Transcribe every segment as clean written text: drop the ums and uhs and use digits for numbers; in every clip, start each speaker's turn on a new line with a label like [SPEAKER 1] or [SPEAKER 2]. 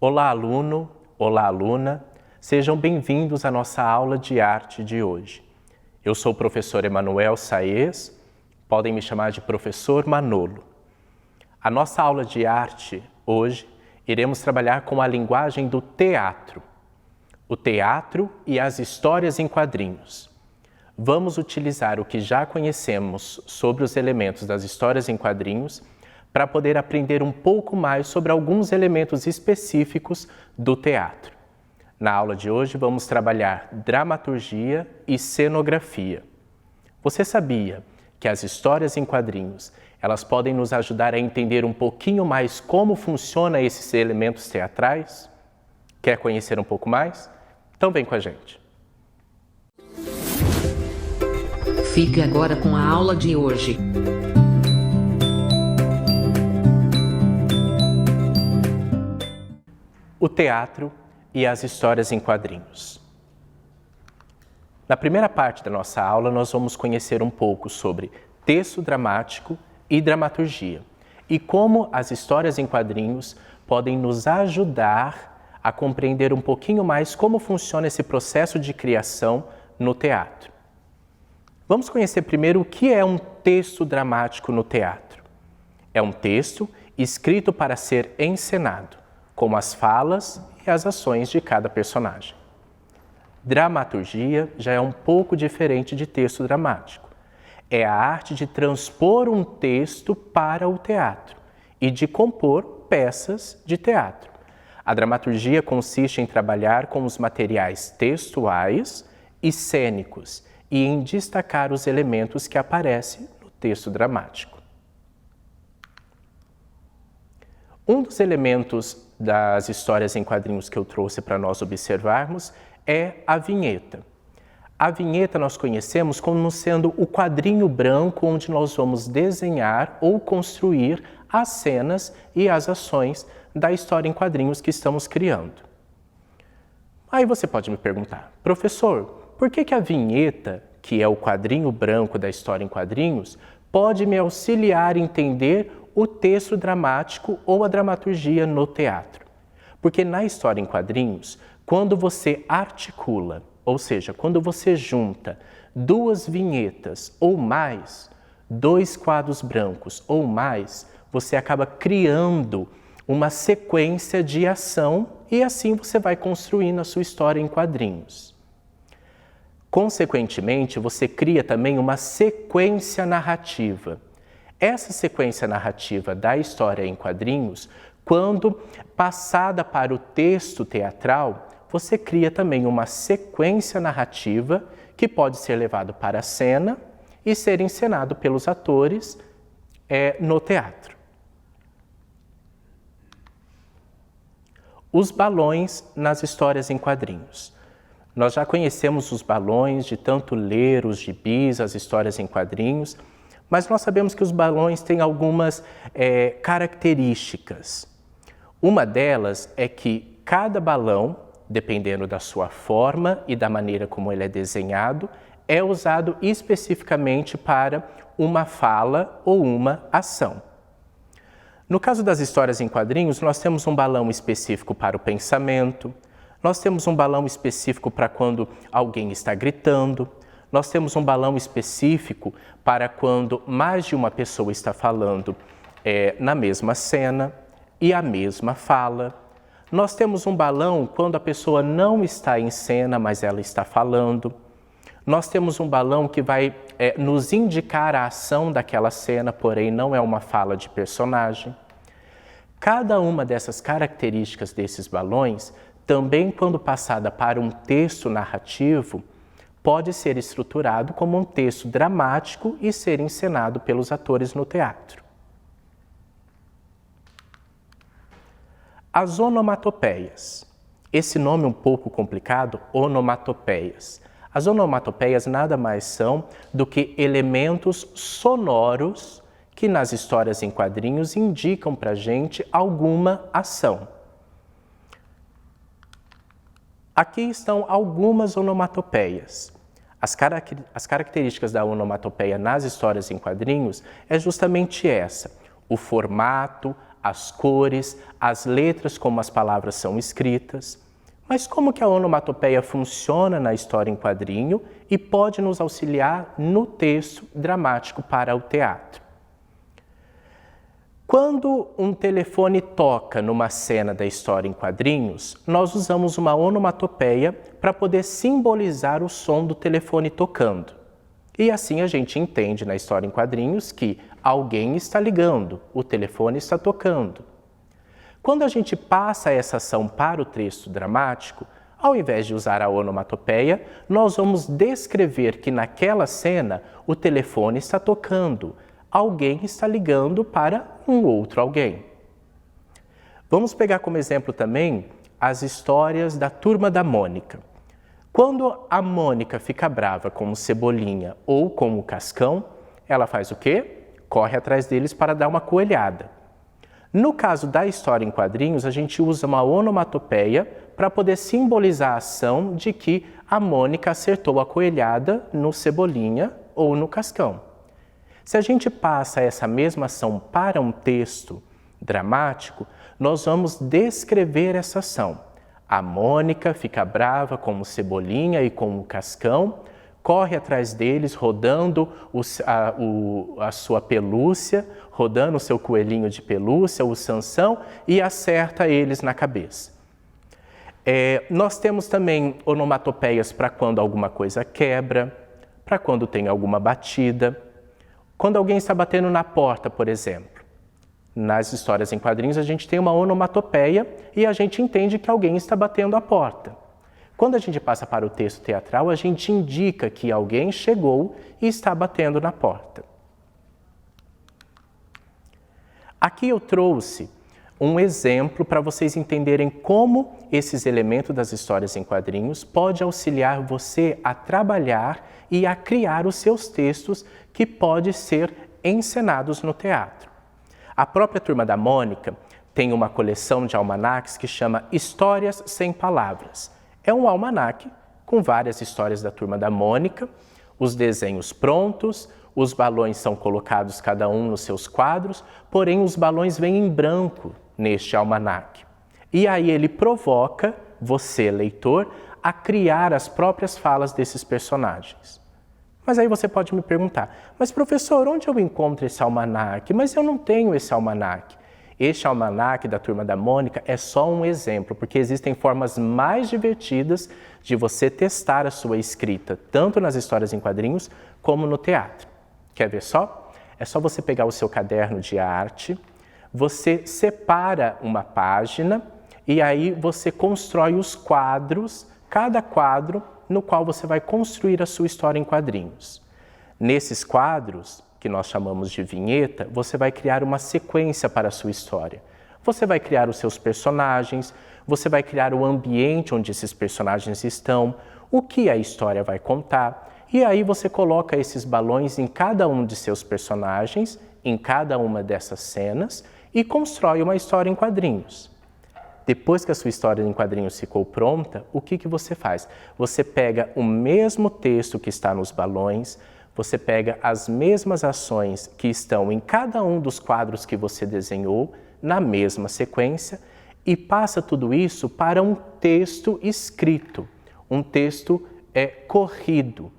[SPEAKER 1] Olá, aluno! Olá, aluna! Sejam bem-vindos à nossa aula de arte de hoje. Eu sou o professor Emanuel Saez, podem me chamar de professor Manolo. A nossa aula de arte hoje iremos trabalhar com a linguagem do teatro. O teatro e as histórias em quadrinhos. Vamos utilizar o que já conhecemos sobre os elementos das histórias em quadrinhos para poder aprender um pouco mais sobre alguns elementos específicos do teatro. Na aula de hoje vamos trabalhar dramaturgia e cenografia. Você sabia que as histórias em quadrinhos, elas podem nos ajudar a entender um pouquinho mais como funcionam esses elementos teatrais? Quer conhecer um pouco mais? Então vem com a gente.
[SPEAKER 2] Fique agora com a aula de hoje.
[SPEAKER 1] O teatro e as histórias em quadrinhos. Na primeira parte da nossa aula, nós vamos conhecer um pouco sobre texto dramático e dramaturgia e como as histórias em quadrinhos podem nos ajudar a compreender um pouquinho mais como funciona esse processo de criação no teatro. Vamos conhecer primeiro o que é um texto dramático no teatro. É um texto escrito para ser encenado, como as falas e as ações de cada personagem. Dramaturgia já é um pouco diferente de texto dramático. É a arte de transpor um texto para o teatro e de compor peças de teatro. A dramaturgia consiste em trabalhar com os materiais textuais e cênicos e em destacar os elementos que aparecem no texto dramático. Um dos elementos das histórias em quadrinhos que eu trouxe para nós observarmos é a vinheta. A vinheta nós conhecemos como sendo o quadrinho branco onde nós vamos desenhar ou construir as cenas e as ações da história em quadrinhos que estamos criando. Aí você pode me perguntar, professor, por que a vinheta, que é o quadrinho branco da história em quadrinhos, pode me auxiliar a entender o texto dramático ou a dramaturgia no teatro? Porque na história em quadrinhos, quando você articula, ou seja, quando você junta duas vinhetas ou mais, dois quadros brancos ou mais, você acaba criando uma sequência de ação e assim você vai construindo a sua história em quadrinhos. Consequentemente, você cria também uma sequência narrativa. Essa sequência narrativa da história em quadrinhos, quando passada para o texto teatral, você cria também uma sequência narrativa que pode ser levado para a cena e ser encenado pelos atores no teatro. Os balões nas histórias em quadrinhos. Nós já conhecemos os balões de tanto ler os gibis, as histórias em quadrinhos, mas nós sabemos que os balões têm algumas características. Uma delas é que cada balão, dependendo da sua forma e da maneira como ele é desenhado, é usado especificamente para uma fala ou uma ação. No caso das histórias em quadrinhos, nós temos um balão específico para o pensamento, nós temos um balão específico para quando alguém está gritando, nós temos um balão específico para quando mais de uma pessoa está falando na mesma cena e a mesma fala. Nós temos um balão quando a pessoa não está em cena, mas ela está falando. Nós temos um balão que vai nos indicar a ação daquela cena, porém não é uma fala de personagem. Cada uma dessas características desses balões, também quando passada para um texto narrativo, pode ser estruturado como um texto dramático e ser encenado pelos atores no teatro. As onomatopeias. Esse nome um pouco complicado, onomatopeias. As onomatopeias nada mais são do que elementos sonoros que nas histórias em quadrinhos indicam para a gente alguma ação. Aqui estão algumas onomatopeias. As características da onomatopeia nas histórias em quadrinhos é justamente essa, o formato, as cores, as letras como as palavras são escritas. Mas como que a onomatopeia funciona na história em quadrinho e pode nos auxiliar no texto dramático para o teatro? Quando um telefone toca numa cena da história em quadrinhos, nós usamos uma onomatopeia para poder simbolizar o som do telefone tocando. E assim a gente entende na história em quadrinhos que alguém está ligando, o telefone está tocando. Quando a gente passa essa ação para o texto dramático, ao invés de usar a onomatopeia, nós vamos descrever que naquela cena o telefone está tocando, alguém está ligando para um outro alguém. Vamos pegar como exemplo também as histórias da Turma da Mônica. Quando a Mônica fica brava com o Cebolinha ou com o Cascão, ela faz o quê? Corre atrás deles para dar uma coelhada. No caso da história em quadrinhos, a gente usa uma onomatopeia para poder simbolizar a ação de que a Mônica acertou a coelhada no Cebolinha ou no Cascão. Se a gente passa essa mesma ação para um texto dramático, nós vamos descrever essa ação. A Mônica fica brava com o Cebolinha e com o Cascão, corre atrás deles rodando a sua pelúcia, rodando o seu coelhinho de pelúcia, o Sansão, e acerta eles na cabeça. Nós temos também onomatopeias para quando alguma coisa quebra, para quando tem alguma batida. Quando alguém está batendo na porta, por exemplo. Nas histórias em quadrinhos, a gente tem uma onomatopeia e a gente entende que alguém está batendo a porta. Quando a gente passa para o texto teatral, a gente indica que alguém chegou e está batendo na porta. Aqui eu trouxe um exemplo para vocês entenderem como esses elementos das histórias em quadrinhos podem auxiliar você a trabalhar e a criar os seus textos que podem ser encenados no teatro. A própria Turma da Mônica tem uma coleção de almanaques que chama Histórias Sem Palavras. É um almanaque com várias histórias da Turma da Mônica, os desenhos prontos, os balões são colocados cada um nos seus quadros, porém os balões vêm em branco neste almanaque. E aí ele provoca você, leitor, a criar as próprias falas desses personagens. Mas aí você pode me perguntar, mas professor, onde eu encontro esse almanaque? Mas eu não tenho esse almanaque. Este almanaque da Turma da Mônica é só um exemplo, porque existem formas mais divertidas de você testar a sua escrita, tanto nas histórias em quadrinhos como no teatro. Quer ver só? É só você pegar o seu caderno de arte, você separa uma página e aí você constrói os quadros, cada quadro no qual você vai construir a sua história em quadrinhos. Nesses quadros, que nós chamamos de vinheta, você vai criar uma sequência para a sua história. Você vai criar os seus personagens, você vai criar o ambiente onde esses personagens estão, o que a história vai contar, e aí você coloca esses balões em cada um de seus personagens, em cada uma dessas cenas, e constrói uma história em quadrinhos. Depois que a sua história em quadrinhos ficou pronta, o que você faz? Você pega o mesmo texto que está nos balões, você pega as mesmas ações que estão em cada um dos quadros que você desenhou, na mesma sequência, e passa tudo isso para um texto escrito, um texto corrido.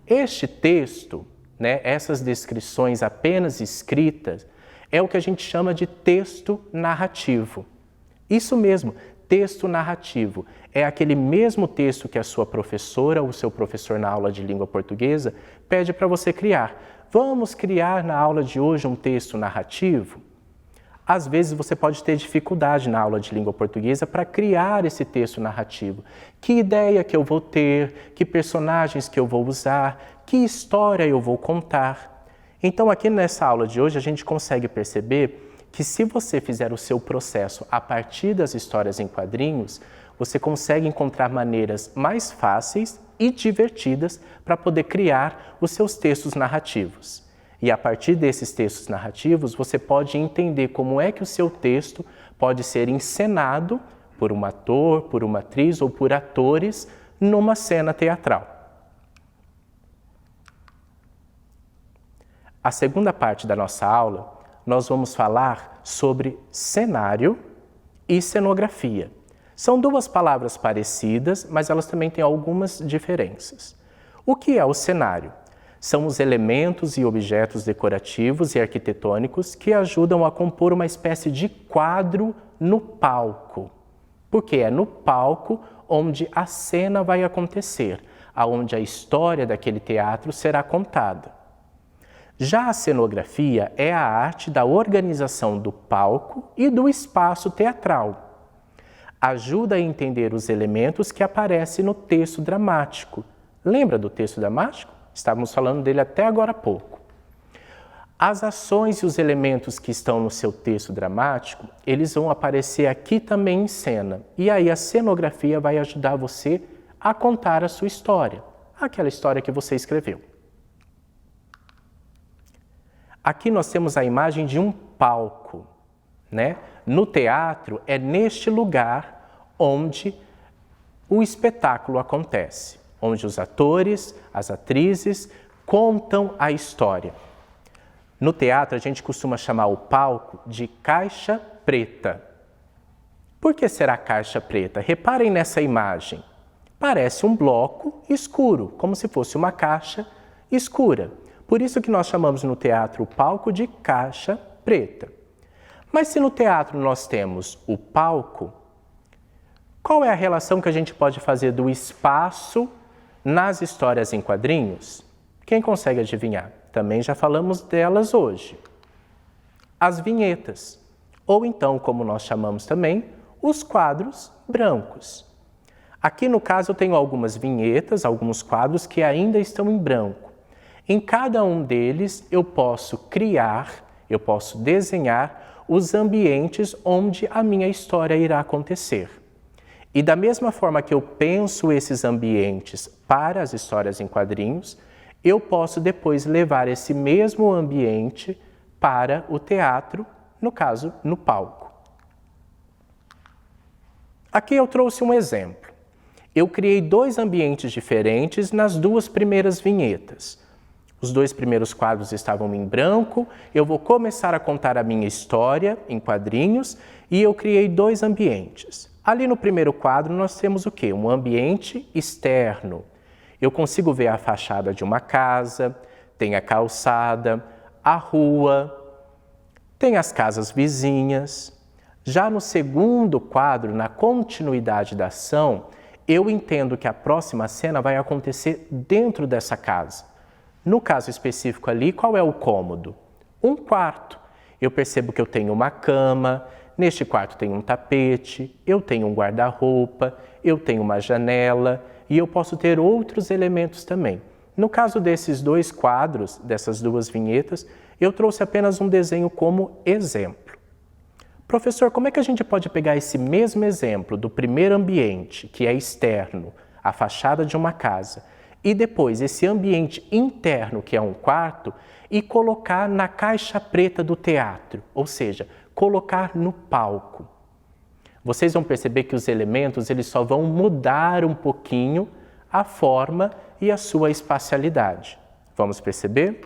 [SPEAKER 1] Este texto, essas descrições apenas escritas, é o que a gente chama de texto narrativo. Isso mesmo, texto narrativo. É aquele mesmo texto que a sua professora ou o seu professor na aula de língua portuguesa pede para você criar. Vamos criar na aula de hoje um texto narrativo? Às vezes você pode ter dificuldade na aula de língua portuguesa para criar esse texto narrativo. Que ideia que eu vou ter, que personagens que eu vou usar, que história eu vou contar. Então aqui nessa aula de hoje a gente consegue perceber que se você fizer o seu processo a partir das histórias em quadrinhos, você consegue encontrar maneiras mais fáceis e divertidas para poder criar os seus textos narrativos. E a partir desses textos narrativos, você pode entender como é que o seu texto pode ser encenado por um ator, por uma atriz ou por atores numa cena teatral. A segunda parte da nossa aula, nós vamos falar sobre cenário e cenografia. São duas palavras parecidas, mas elas também têm algumas diferenças. O que é o cenário? São os elementos e objetos decorativos e arquitetônicos que ajudam a compor uma espécie de quadro no palco. Porque é no palco onde a cena vai acontecer, aonde a história daquele teatro será contada. Já a cenografia é a arte da organização do palco e do espaço teatral. Ajuda a entender os elementos que aparecem no texto dramático. Lembra do texto dramático? Estávamos falando dele até agora há pouco. As ações e os elementos que estão no seu texto dramático, eles vão aparecer aqui também em cena. E aí a cenografia vai ajudar você a contar a sua história, aquela história que você escreveu. Aqui nós temos a imagem de um palco, né? No teatro é neste lugar onde o espetáculo acontece, onde os atores, as atrizes contam a história. No teatro, a gente costuma chamar o palco de caixa preta. Por que será caixa preta? Reparem nessa imagem. Parece um bloco escuro, como se fosse uma caixa escura. Por isso que nós chamamos no teatro o palco de caixa preta. Mas se no teatro nós temos o palco, qual é a relação que a gente pode fazer do espaço nas histórias em quadrinhos? Quem consegue adivinhar? Também já falamos delas hoje. As vinhetas, ou então, como nós chamamos também, os quadros brancos. Aqui no caso eu tenho algumas vinhetas, alguns quadros que ainda estão em branco. Em cada um deles eu posso criar, eu posso desenhar os ambientes onde a minha história irá acontecer. E da mesma forma que eu penso esses ambientes para as histórias em quadrinhos, eu posso depois levar esse mesmo ambiente para o teatro, no caso, no palco. Aqui eu trouxe um exemplo. Eu criei dois ambientes diferentes nas duas primeiras vinhetas. Os dois primeiros quadros estavam em branco, eu vou começar a contar a minha história em quadrinhos e eu criei dois ambientes. Ali no primeiro quadro nós temos o quê? Um ambiente externo. Eu consigo ver a fachada de uma casa, tem a calçada, a rua, tem as casas vizinhas. Já no segundo quadro, na continuidade da ação, eu entendo que a próxima cena vai acontecer dentro dessa casa. No caso específico ali, qual é o cômodo? Um quarto. Eu percebo que eu tenho uma cama, neste quarto tem um tapete, eu tenho um guarda-roupa, eu tenho uma janela e eu posso ter outros elementos também. No caso desses dois quadros, dessas duas vinhetas, eu trouxe apenas um desenho como exemplo. Professor, como é que a gente pode pegar esse mesmo exemplo do primeiro ambiente, que é externo, a fachada de uma casa, e depois esse ambiente interno, que é um quarto, e colocar na caixa preta do teatro, ou seja, colocar no palco? Vocês vão perceber que os elementos eles só vão mudar um pouquinho a forma e a sua espacialidade. Vamos perceber?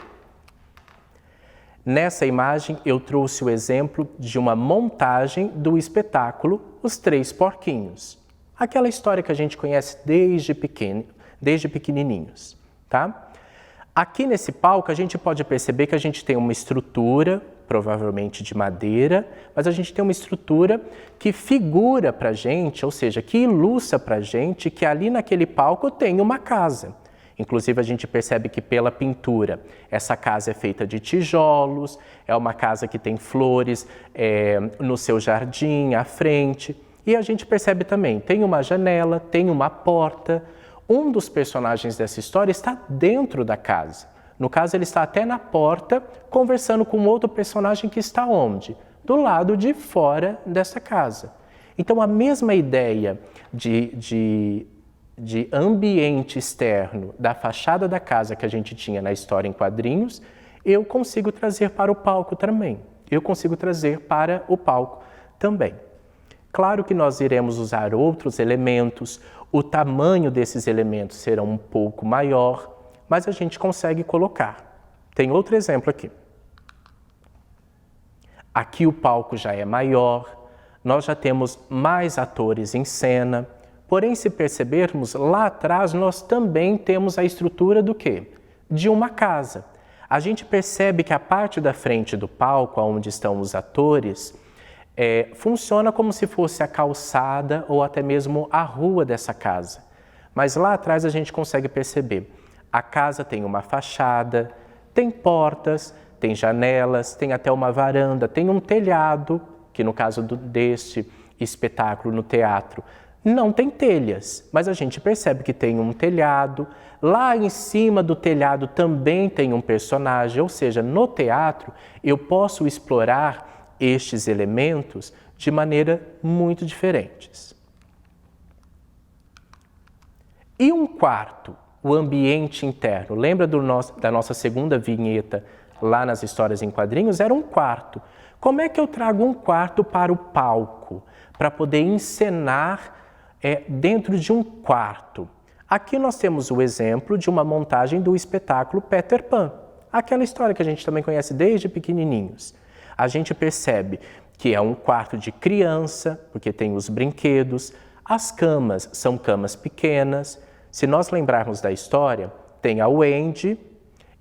[SPEAKER 1] Nessa imagem eu trouxe o exemplo de uma montagem do espetáculo Os Três Porquinhos. Aquela história que a gente conhece desde pequenininhos, tá? Aqui nesse palco a gente pode perceber que a gente tem uma estrutura, provavelmente de madeira, mas a gente tem uma estrutura que figura para a gente, ou seja, que ilustra para a gente que ali naquele palco tem uma casa. Inclusive a gente percebe que pela pintura, essa casa é feita de tijolos, é uma casa que tem flores no seu jardim, à frente. E a gente percebe também, tem uma janela, tem uma porta. Um dos personagens dessa história está dentro da casa. No caso, ele está até na porta, conversando com outro personagem que está onde? Do lado de fora dessa casa. Então, a mesma ideia de ambiente externo da fachada da casa que a gente tinha na história em quadrinhos, eu consigo trazer para o palco também. Eu consigo trazer para o palco também. Claro que nós iremos usar outros elementos, o tamanho desses elementos será um pouco maior, mas a gente consegue colocar. Tem outro exemplo aqui. Aqui o palco já é maior, nós já temos mais atores em cena. Porém, se percebermos, lá atrás nós também temos a estrutura do quê? De uma casa. A gente percebe que a parte da frente do palco, onde estão os atores, funciona como se fosse a calçada ou até mesmo a rua dessa casa. Mas lá atrás a gente consegue perceber. A casa tem uma fachada, tem portas, tem janelas, tem até uma varanda, tem um telhado, que no caso deste espetáculo no teatro, não tem telhas, mas a gente percebe que tem um telhado. Lá em cima do telhado também tem um personagem, ou seja, no teatro eu posso explorar estes elementos de maneira muito diferentes. E um quarto, o ambiente interno. Lembra da nossa segunda vinheta lá nas histórias em quadrinhos? Era um quarto. Como é que eu trago um quarto para o palco, para poder encenar dentro de um quarto? Aqui nós temos o exemplo de uma montagem do espetáculo Peter Pan, aquela história que a gente também conhece desde pequenininhos. A gente percebe que é um quarto de criança, porque tem os brinquedos, as camas são camas pequenas. Se nós lembrarmos da história, tem a Wendy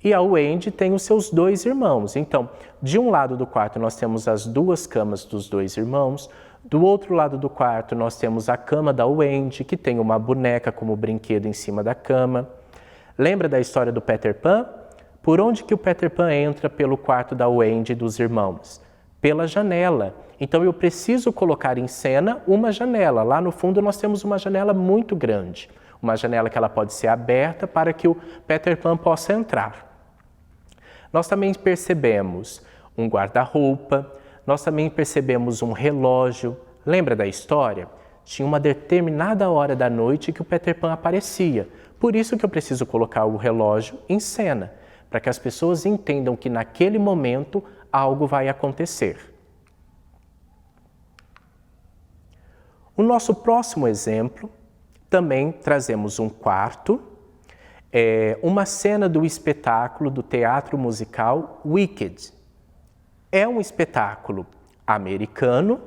[SPEAKER 1] e a Wendy tem os seus dois irmãos. Então, de um lado do quarto nós temos as duas camas dos dois irmãos, do outro lado do quarto nós temos a cama da Wendy, que tem uma boneca como brinquedo em cima da cama. Lembra da história do Peter Pan? Por onde que o Peter Pan entra pelo quarto da Wendy e dos irmãos? Pela janela. Então eu preciso colocar em cena uma janela. Lá no fundo nós temos uma janela muito grande. Uma janela que ela pode ser aberta para que o Peter Pan possa entrar. Nós também percebemos um guarda-roupa, nós também percebemos um relógio. Lembra da história? Tinha uma determinada hora da noite que o Peter Pan aparecia. Por isso que eu preciso colocar o relógio em cena, para que as pessoas entendam que naquele momento algo vai acontecer. O nosso próximo exemplo, também trazemos um quarto, uma cena do espetáculo do teatro musical Wicked. É um espetáculo americano,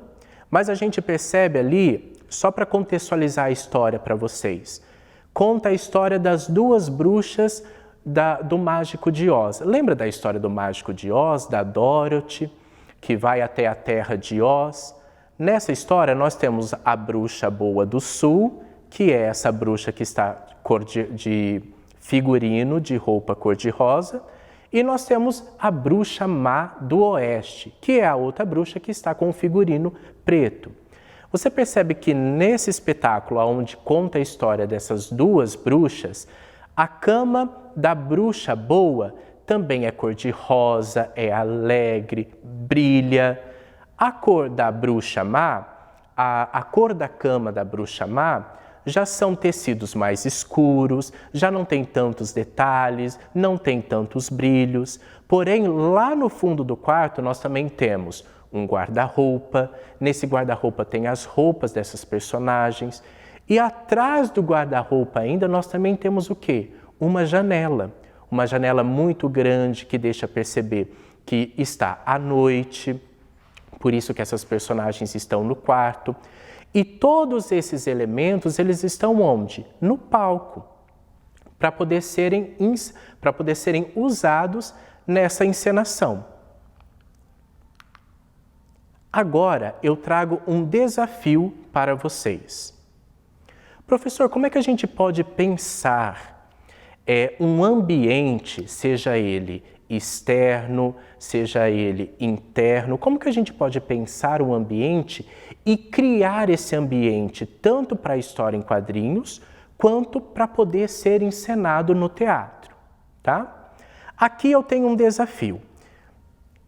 [SPEAKER 1] mas a gente percebe ali, só para contextualizar a história para vocês, conta a história das duas bruxas do Mágico de Oz. Lembra da história do Mágico de Oz, da Dorothy, que vai até a terra de Oz? Nessa história nós temos a bruxa boa do sul, que é essa bruxa que está de figurino, de roupa cor-de-rosa, e nós temos a bruxa má do oeste, que é a outra bruxa que está com o figurino preto. Você percebe que nesse espetáculo, onde conta a história dessas duas bruxas, a cama da bruxa boa também é cor-de-rosa, é alegre, brilha. A cor da bruxa má, a cor da cama da bruxa má, já são tecidos mais escuros, já não tem tantos detalhes, não tem tantos brilhos. Porém, lá no fundo do quarto nós também temos um guarda-roupa. Nesse guarda-roupa tem as roupas dessas personagens. E atrás do guarda-roupa ainda nós também temos o quê? Uma janela muito grande que deixa perceber que está à noite, por isso que essas personagens estão no quarto. E todos esses elementos, eles estão onde? No palco, para poder serem usados nessa encenação. Agora eu trago um desafio para vocês. Professor, como é que a gente pode pensar um ambiente, seja ele externo, seja ele interno, como que a gente pode pensar o ambiente e criar esse ambiente tanto para a história em quadrinhos, quanto para poder ser encenado no teatro, tá? Aqui eu tenho um desafio.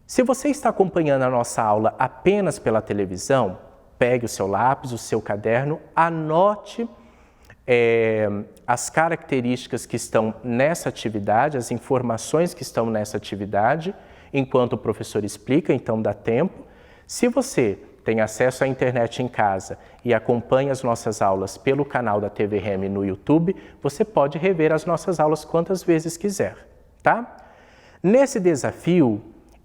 [SPEAKER 1] Se você está acompanhando a nossa aula apenas pela televisão, pegue o seu lápis, o seu caderno, anote as características que estão nessa atividade, as informações que estão nessa atividade, enquanto o professor explica, então dá tempo. Se você tem acesso à internet em casa e acompanha as nossas aulas pelo canal da TV Remy no YouTube, você pode rever as nossas aulas quantas vezes quiser, tá? Nesse desafio,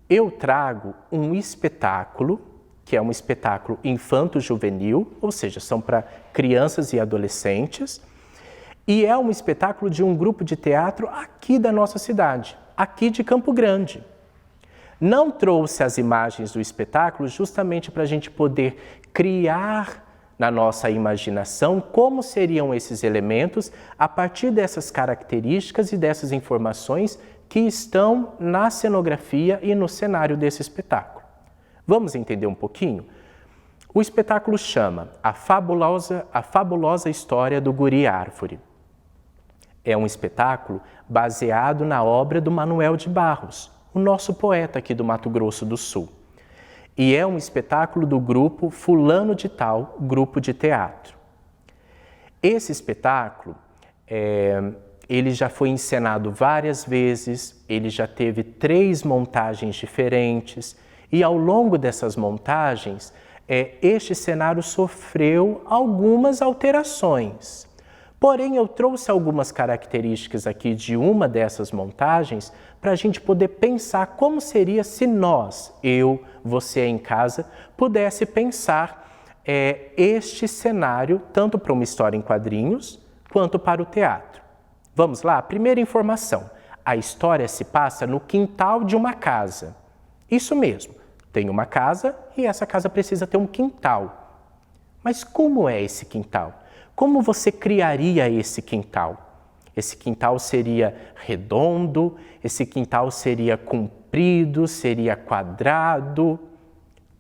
[SPEAKER 1] eu trago um espetáculo, que é um espetáculo infanto-juvenil, ou seja, são para crianças e adolescentes, e é um espetáculo de um grupo de teatro aqui da nossa cidade, aqui de Campo Grande. Não trouxe as imagens do espetáculo justamente para a gente poder criar na nossa imaginação como seriam esses elementos a partir dessas características e dessas informações que estão na cenografia e no cenário desse espetáculo. Vamos entender um pouquinho? O espetáculo chama A Fabulosa História do Guri Árvore. É um espetáculo baseado na obra do Manuel de Barros, o nosso poeta aqui do Mato Grosso do Sul. E é um espetáculo do grupo Fulano de Tal, grupo de teatro. Esse espetáculo, ele já foi encenado várias vezes, ele já teve 3 montagens diferentes e ao longo dessas montagens, este cenário sofreu algumas alterações. Porém, eu trouxe algumas características aqui de uma dessas montagens para a gente poder pensar como seria se nós, eu, você em casa, pudesse pensar este cenário tanto para uma história em quadrinhos quanto para o teatro. Vamos lá? Primeira informação. A história se passa no quintal de uma casa. Isso mesmo, tem uma casa e essa casa precisa ter um quintal. Mas como é esse quintal? Como você criaria esse quintal? Esse quintal seria redondo, esse quintal seria comprido, seria quadrado.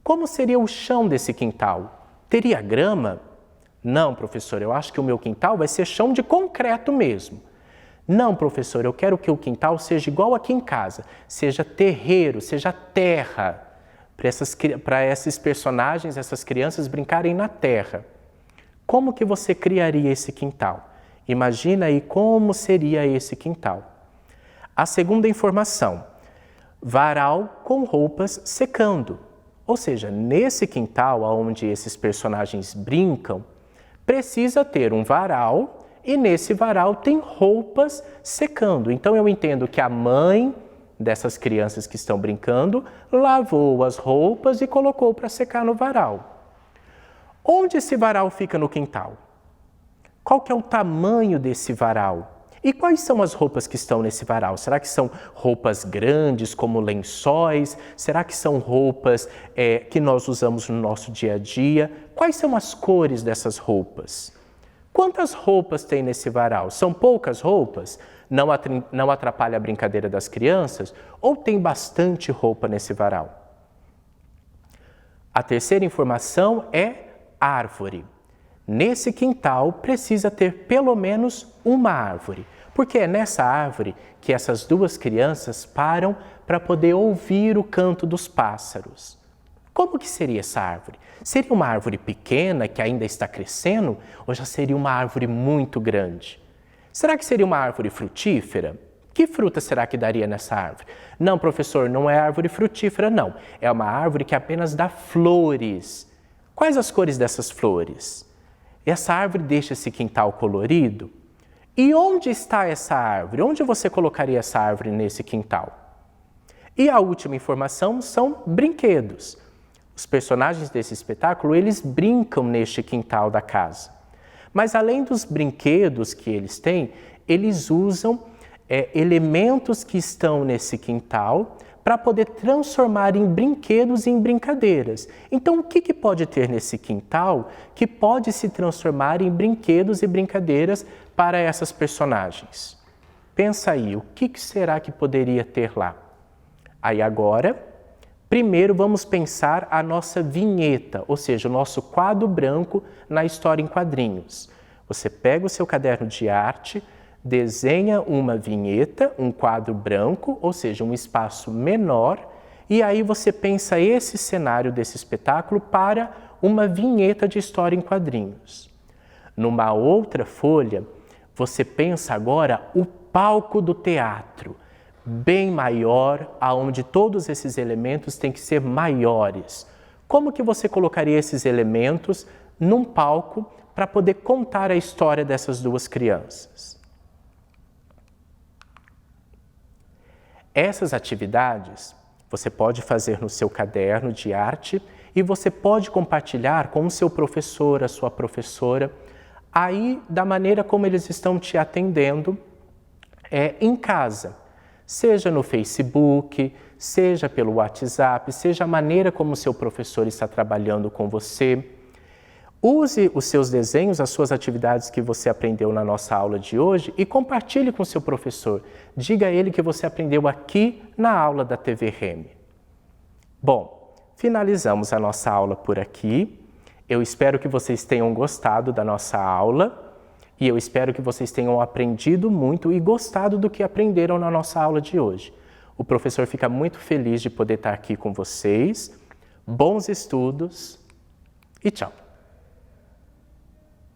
[SPEAKER 1] Como seria o chão desse quintal? Teria grama? Não, professor, eu acho que o meu quintal vai ser chão de concreto mesmo. Não, professor, eu quero que o quintal seja igual aqui em casa, seja terreiro, seja terra, para esses personagens, essas crianças brincarem na terra. Como que você criaria esse quintal? Imagina aí como seria esse quintal. A segunda informação, varal com roupas secando. Ou seja, nesse quintal onde esses personagens brincam, precisa ter um varal e nesse varal tem roupas secando. Então eu entendo que a mãe dessas crianças que estão brincando lavou as roupas e colocou para secar no varal. Onde esse varal fica no quintal? Qual que é o tamanho desse varal? E quais são as roupas que estão nesse varal? Será que são roupas grandes, como lençóis? Será que são roupas que nós usamos no nosso dia a dia? Quais são as cores dessas roupas? Quantas roupas tem nesse varal? São poucas roupas? Não atrapalha a brincadeira das crianças? Ou tem bastante roupa nesse varal? A terceira informação é árvore. Nesse quintal precisa ter pelo menos uma árvore, porque é nessa árvore que essas 2 crianças param para poder ouvir o canto dos pássaros. Como que seria essa árvore? Seria uma árvore pequena que ainda está crescendo ou já seria uma árvore muito grande? Será que seria uma árvore frutífera? Que fruta será que daria nessa árvore? Não, professor, não é árvore frutífera, não. É uma árvore que apenas dá flores. Quais as cores dessas flores? Essa árvore deixa esse quintal colorido? E onde está essa árvore? Onde você colocaria essa árvore nesse quintal? E a última informação são brinquedos. Os personagens desse espetáculo, eles brincam neste quintal da casa. Mas além dos brinquedos que eles têm, eles usam elementos que estão nesse quintal para poder transformar em brinquedos e em brincadeiras. Então, o que pode ter nesse quintal que pode se transformar em brinquedos e brincadeiras para essas personagens? Pensa aí, o que será que poderia ter lá? Aí agora, primeiro vamos pensar a nossa vinheta, ou seja, o nosso quadro branco na história em quadrinhos. Você pega o seu caderno de arte, desenha uma vinheta, um quadro branco, ou seja, um espaço menor, e aí você pensa esse cenário desse espetáculo para uma vinheta de história em quadrinhos. Numa outra folha, você pensa agora o palco do teatro, bem maior, aonde todos esses elementos têm que ser maiores. Como que você colocaria esses elementos num palco para poder contar a história dessas 2 crianças? Essas atividades Você pode fazer no seu caderno de arte e você pode compartilhar com o seu professor, a sua professora, aí da maneira como eles estão te atendendo em casa. Seja no Facebook, seja pelo WhatsApp, seja a maneira como o seu professor está trabalhando com você. Use os seus desenhos, as suas atividades que você aprendeu na nossa aula de hoje e compartilhe com o seu professor. Diga a ele que você aprendeu aqui na aula da TV Remy. Bom, finalizamos a nossa aula por aqui. Eu espero que vocês tenham gostado da nossa aula. E eu espero que vocês tenham aprendido muito e gostado do que aprenderam na nossa aula de hoje. O professor fica muito feliz de poder estar aqui com vocês. Bons estudos e tchau!